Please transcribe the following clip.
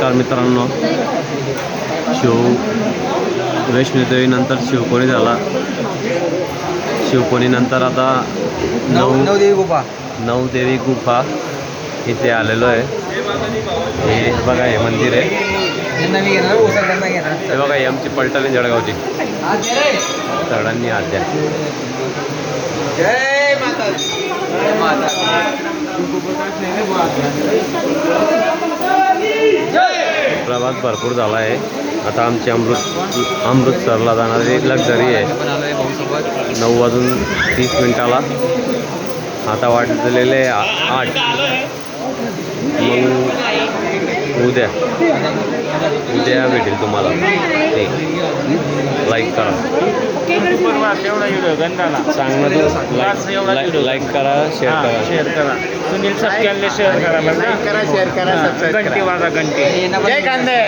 नमस्कार मित्रांनो, वैष्णोदेवीनंतर शिवकोणी झाला. शिवकोणीनंतर आता नवदेवी गुफा इथे आलेलो आहे. हे बघा, हे मंदिर आहे. हे बघा, ही आमची पलटण जळगावची चढांनी आद्या. जय माता जय माता. प्रवास भरपूर झाला आहे. आता आमची अमृतसरला जाणारी लक्झरी आहे. 9:30 आता वाजलेले 8. मग उद्या भेटेल तुम्हाला. लाईक करा, सांग ना तू. लाईक करा, शेअर करा. सुनील सबक्यांना शेअर करा, शेअर करा, सबस्क्राइब करा. घंटी वाजा घंटी. जय कांदे.